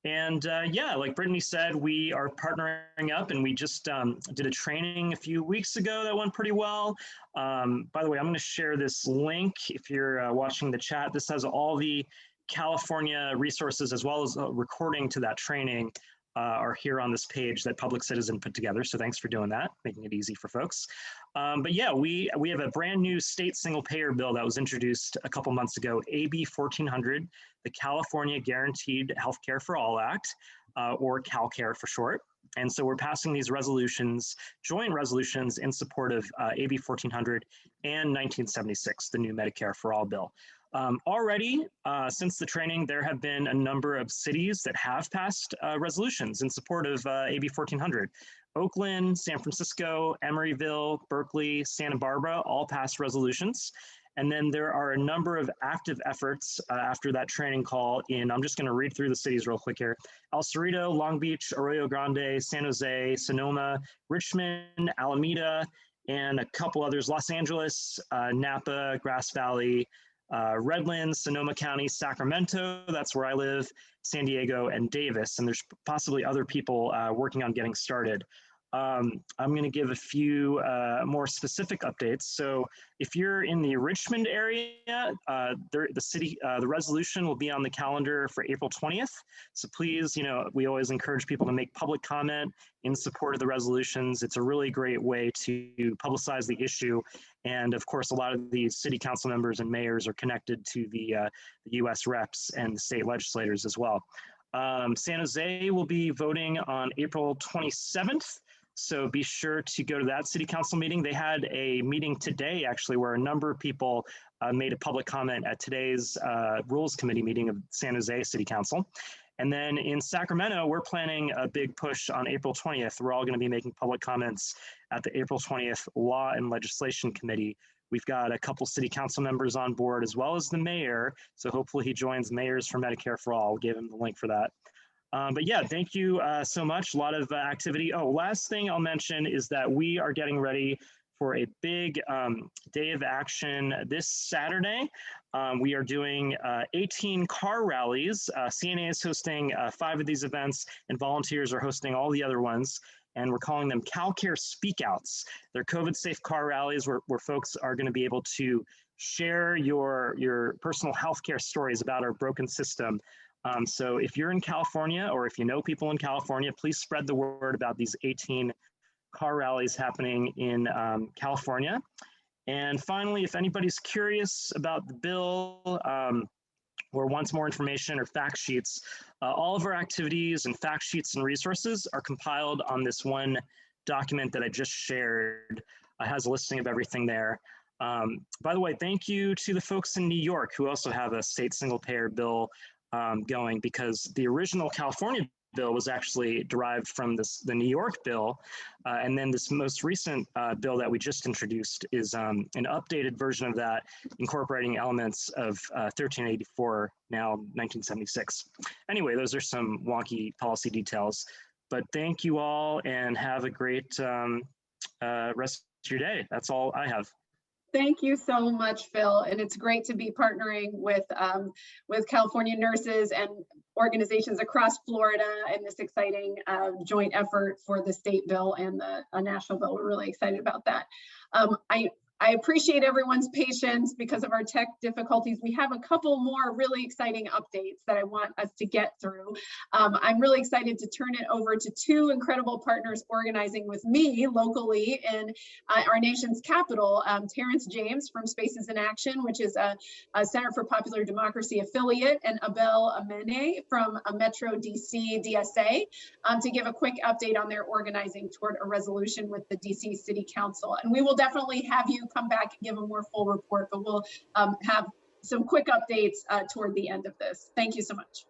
And yeah, like Brittany said, we are partnering up, and we just did a training a few weeks ago that went pretty well. By the way, I'm going to share this link if you're watching the chat. This has all the California resources, as well as a recording to that training, are here on this page that Public Citizen put together. So thanks for doing that, making it easy for folks. But yeah, we have a brand new state single payer bill that was introduced a couple months ago, AB 1400, the California Guaranteed Healthcare for All Act, or CalCare for short. And so we're passing these resolutions, joint resolutions, in support of AB 1400 and 1976, the new Medicare for All bill. Already, since the training, there have been a number of cities that have passed resolutions in support of AB 1400. Oakland, San Francisco, Emeryville, Berkeley, Santa Barbara all passed resolutions. And then there are a number of active efforts after that training call in, I'm just going to read through the cities real quick here: El Cerrito, Long Beach, Arroyo Grande, San Jose, Sonoma, Richmond, Alameda, and a couple others: Los Angeles, Napa, Grass Valley, Redlands, Sonoma County, Sacramento, that's where I live, San Diego, and Davis. And there's possibly other people working on getting started. I'm going to give a few more specific updates. So if you're in the Richmond area, the resolution will be on the calendar for April 20th. So please, we always encourage people to make public comment in support of the resolutions. It's a really great way to publicize the issue. And of course, a lot of the city council members and mayors are connected to the US reps and the state legislators as well. San Jose will be voting on April 27th. So be sure to go to that city council meeting. They had a meeting today, actually, where a number of people made a public comment at today's Rules Committee meeting of San Jose City Council. And then in Sacramento, we're planning a big push on April 20th. We're all going to be making public comments at the April 20th Law and Legislation Committee. We've got a couple city council members on board, as well as the mayor. So hopefully he joins Mayors for Medicare for All. We'll give him the link for that. But yeah, thank you so much. A lot of activity. Oh, last thing I'll mention is that we are getting ready for a big day of action this Saturday. We are doing 18 car rallies. CNA is hosting 5 of these events, and volunteers are hosting all the other ones. And we're calling them CalCare Speakouts. They're COVID-safe car rallies where folks are going to be able to share your personal healthcare stories about our broken system. So if you're in California, or if you know people in California, please spread the word about these 18 car rallies happening in California. And finally, if anybody's curious about the bill or wants more information or fact sheets, all of our activities and fact sheets and resources are compiled on this one document that I just shared. It has a listing of everything there. By the way, thank you to the folks in New York who also have a state single payer bill going, because the original California bill was actually derived from the New York bill. And then this most recent bill that we just introduced is an updated version of that, incorporating elements of 1384, now 1976. Anyway, those are some wonky policy details. But thank you all, and have a great rest of your day. That's all I have. Thank you so much, Phil. And it's great to be partnering with California nurses and organizations across Florida in this exciting joint effort for the state bill and the national bill. We're really excited about that. I appreciate everyone's patience because of our tech difficulties. We have a couple more really exciting updates that I want us to get through. I'm really excited to turn it over to 2 incredible partners organizing with me locally in our nation's capital, Terrence James from Spaces in Action, which is a Center for Popular Democracy affiliate, and Abel Amene from Metro DC DSA, to give a quick update on their organizing toward a resolution with the DC City Council. And we will definitely have you come back and give a more full report, but we'll have some quick updates toward the end of this. Thank you so much.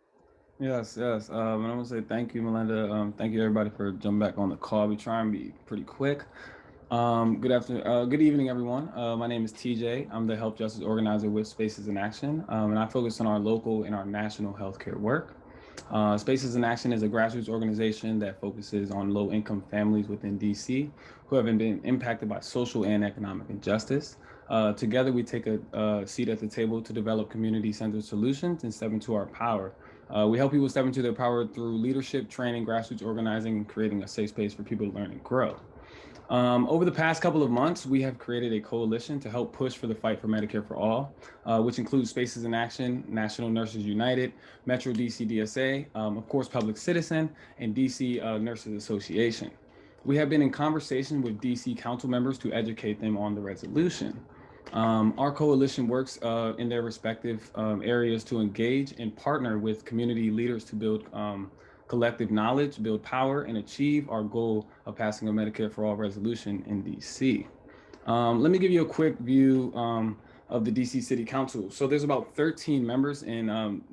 Yes. And I want to say thank you, Melinda. Thank you, everybody, for jumping back on the call. We try and be pretty quick. Good evening, everyone. My name is TJ. I'm the Health Justice Organizer with Spaces in Action, and I focus on our local and our national healthcare work. Spaces in Action is a grassroots organization that focuses on low-income families within DC who have been impacted by social and economic injustice. Together, we take a seat at the table to develop community-centered solutions and step into our power. We help people step into their power through leadership, training, grassroots organizing, and creating a safe space for people to learn and grow. Over the past couple of months, we have created a coalition to help push for the fight for Medicare for All, which includes Spaces in Action, National Nurses United, Metro DC DSA, of course, Public Citizen, and DC Nurses Association. We have been in conversation with DC council members to educate them on the resolution. Our coalition works in their respective areas to engage and partner with community leaders to build collective knowledge, build power, and achieve our goal of passing a Medicare for All resolution in DC. Let me give you a quick view of the DC City Council. So there's about 13 members in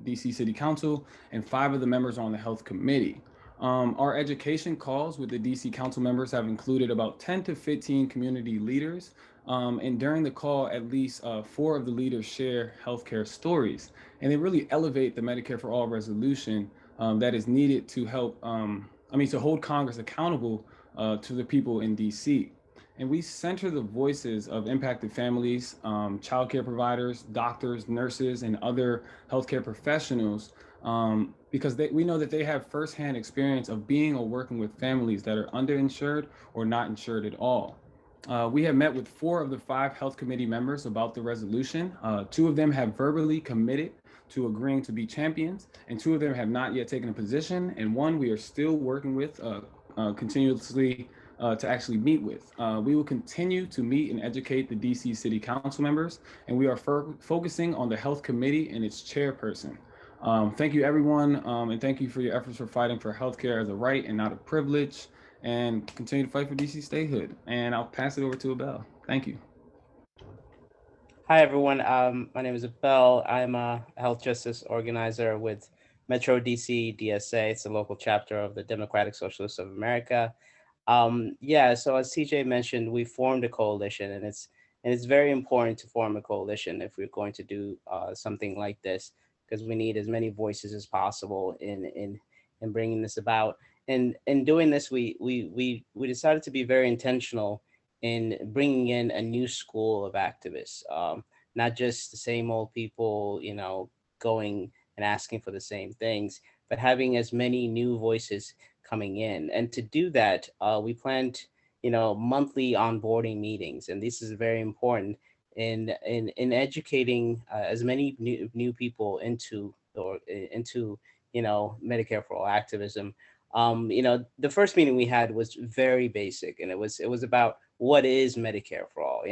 DC City Council, and 5 of the members are on the Health Committee. Our education calls with the DC Council members have included about 10 to 15 community leaders. And during the call, at least 4 of the leaders share healthcare stories, and they really elevate the Medicare for All resolution that is needed to help, to hold Congress accountable to the people in DC. And we center the voices of impacted families, childcare providers, doctors, nurses, and other healthcare professionals, because we know that they have firsthand experience of being or working with families that are underinsured or not insured at all. We have met with 4 of the 5 Health Committee members about the resolution. 2 of them have verbally committed to agreeing to be champions, and 2 of them have not yet taken a position, and 1 we are still working with continuously to actually meet with. We will continue to meet and educate the DC City Council members, and we are focusing on the Health Committee and its chairperson. Thank you, everyone, and thank you for your efforts for fighting for healthcare as a right and not a privilege, and continue to fight for DC statehood. And I'll pass it over to Abel. Thank you. Hi, everyone. My name is Abel. I'm a health justice organizer with Metro DC DSA. It's a local chapter of the Democratic Socialists of America. Yeah, so as TJ mentioned, we formed a coalition, and it's very important to form a coalition if we're going to do something like this, because we need as many voices as possible in bringing this about. And in doing this, we decided to be very intentional in bringing in a new school of activists, not just the same old people, going and asking for the same things, but having as many new voices coming in. And to do that, we planned, monthly onboarding meetings, and this is very important in educating as many new people into Medicare for all activism. The first meeting we had was very basic, and it was about what is Medicare for all.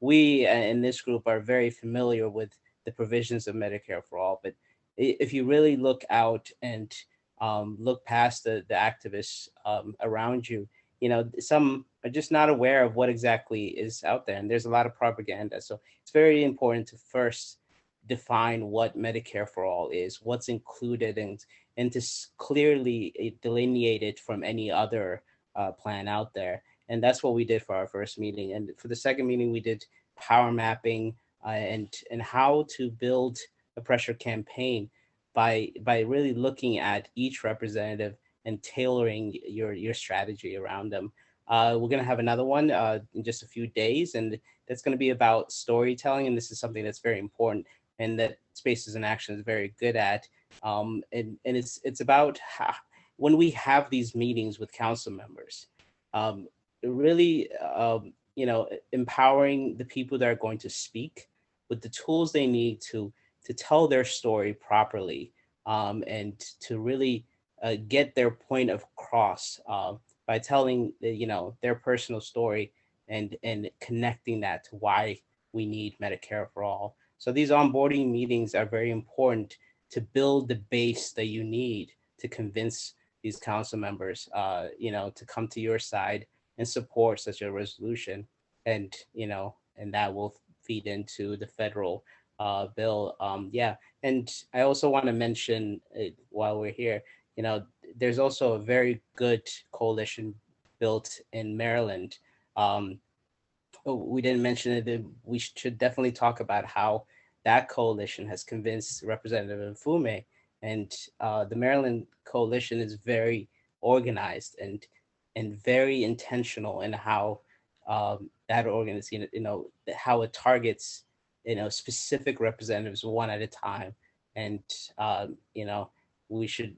We in this group are very familiar with the provisions of Medicare for all, but if you really look out and look past the activists around you, some are just not aware of what exactly is out there, and there's a lot of propaganda. So it's very important to first define what Medicare for all is, what's included, and to clearly delineate it from any other plan out there. And that's what we did for our first meeting. And for the second meeting, we did power mapping and how to build a pressure campaign by really looking at each representative and tailoring your strategy around them. We're going to have another one in just a few days, and that's going to be about storytelling. And this is something that's very important and that Spaces in Action is very good at. And it's about how, when we have these meetings with council members, really, empowering the people that are going to speak with the tools they need to tell their story properly, and to really get their point across by telling their personal story and connecting that to why we need Medicare for all. So these onboarding meetings are very important to build the base that you need to convince these council members, to come to your side and support such a resolution, and that will feed into the federal bill. And I also want to mention while we're here, there's also a very good coalition built in Maryland. We didn't mention it, but we should definitely talk about how that coalition has convinced Representative Mfume, and the Maryland coalition is very organized and very intentional in how that organization, how it targets, specific representatives one at a time. And, we should,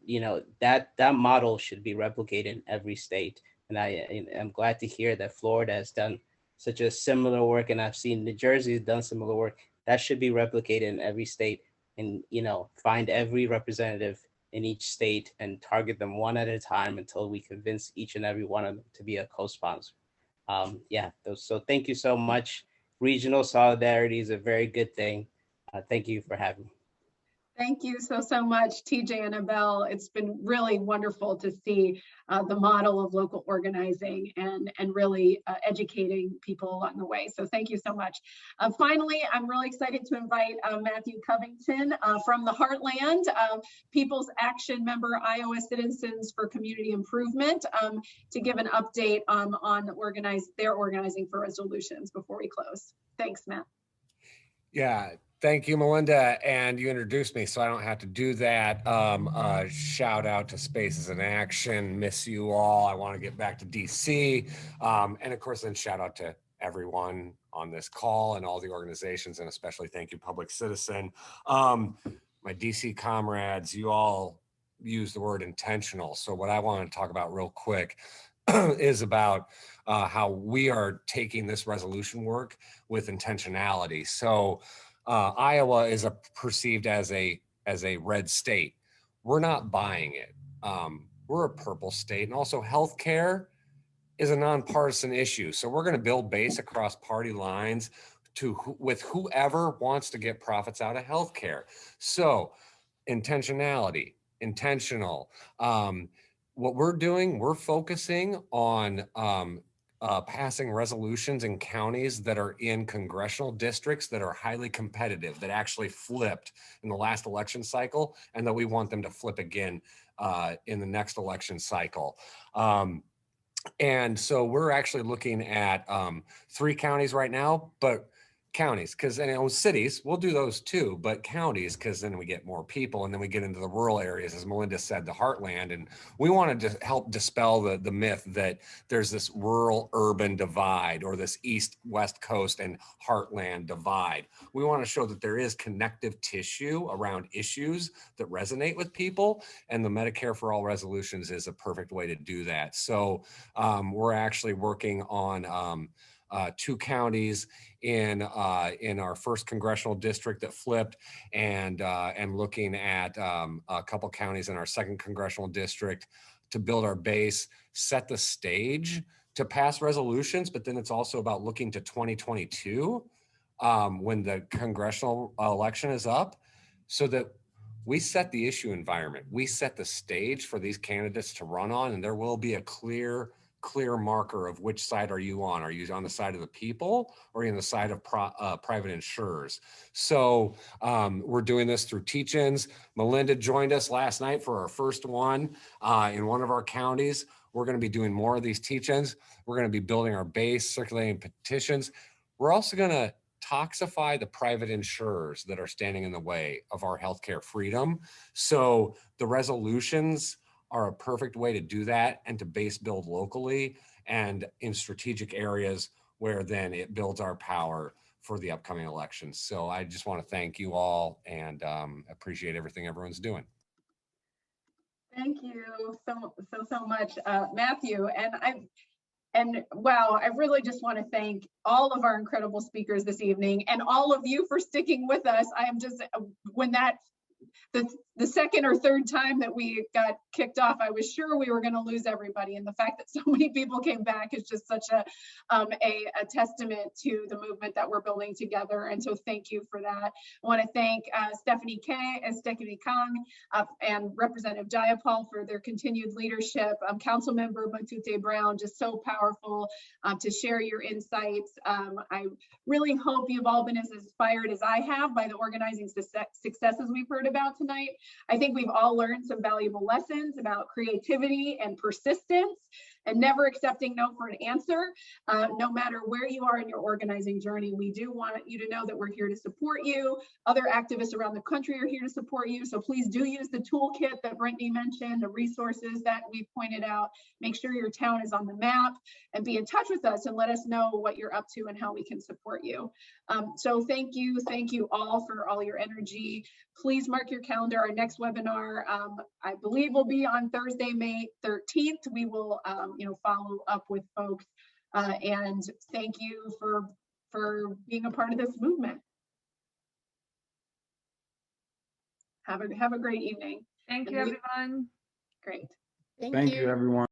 that model should be replicated in every state. And I'm glad to hear that Florida has done such a similar work, and I've seen New Jersey has done similar work. That should be replicated in every state, and, find every representative in each state and target them one at a time until we convince each and every one of them to be a co-sponsor. So thank you so much. Regional solidarity is a very good thing. Thank you for having me. Thank you so much, TJ and Abel. It's been really wonderful to see the model of local organizing and really educating people along the way. So thank you so much. Finally, I'm really excited to invite Matthew Covington from the Heartland, People's Action member, Iowa Citizens for Community Improvement, to give an update on their organizing for resolutions before we close. Thanks, Matt. Yeah. Thank you, Melinda. And you introduced me, so I don't have to do that. Shout out to Spaces in Action. Miss you all. I want to get back to DC. And of course, then shout out to everyone on this call and all the organizations, and especially thank you, Public Citizen. My DC comrades, you all use the word intentional. So what I want to talk about real quick is about how we are taking this resolution work with intentionality. So Iowa is perceived as a red state. We're not buying it. We're a purple state, and also healthcare is a nonpartisan issue. So we're going to build base across party lines with whoever wants to get profits out of healthcare. So intentionality, intentional. What we're doing, we're focusing on passing resolutions in counties that are in congressional districts that are highly competitive, that actually flipped in the last election cycle, and that we want them to flip again in the next election cycle. And so we're actually looking at 3 counties right now, but counties, because cities, we'll do those too, but counties, because then we get more people, and then we get into the rural areas, as Melinda said, the heartland. And we wanted to help dispel the myth that there's this rural-urban divide or this east-west coast and heartland divide. We want to show that there is connective tissue around issues that resonate with people, and the Medicare for All resolutions is a perfect way to do that. So we're actually working on 2 counties in our first congressional district that flipped, and looking at a couple counties in our second congressional district to build our base, set the stage to pass resolutions. But then it's also about looking to 2022 when the congressional election is up, so that we set the issue environment, we set the stage for these candidates to run on, and there will be a clear marker of which side are you on. Are you on the side of the people, or are you on the side of private insurers? So we're doing this through teach-ins. Melinda joined us last night for our first one in one of our counties. We're going to be doing more of these teach-ins. We're going to be building our base, circulating petitions. We're also going to toxify the private insurers that are standing in the way of our healthcare freedom. So the resolutions are a perfect way to do that, and to base build locally and in strategic areas where then it builds our power for the upcoming elections. So I just want to thank you all, and appreciate everything everyone's doing. Thank you so much, Matthew. And wow, I really just want to thank all of our incredible speakers this evening, and all of you for sticking with us. I am just, when the second or third time that we got kicked off, I was sure we were going to lose everybody. And the fact that so many people came back is just such a testament to the movement that we're building together. And so thank you for that. I want to thank Stephanie Kang and Representative Jayapal for their continued leadership. Councilmember Matute Brown, just so powerful to share your insights. I really hope you've all been as inspired as I have by the organizing successes we've heard about tonight. I think we've all learned some valuable lessons about creativity and persistence, and never accepting no for an answer. No matter where you are in your organizing journey, we do want you to know that we're here to support you. Other activists around the country are here to support you. So please do use the toolkit that Brittany mentioned, the resources that we pointed out. Make sure your town is on the map, and be in touch with us and let us know what you're up to and how we can support you. So thank you all for all your energy. Please mark your calendar. Our next webinar, I believe, will be on Thursday, May 13th. We will follow up with folks, and thank you for being a part of this movement. Have a great evening. Thank you, everyone. Great. Thank you, everyone.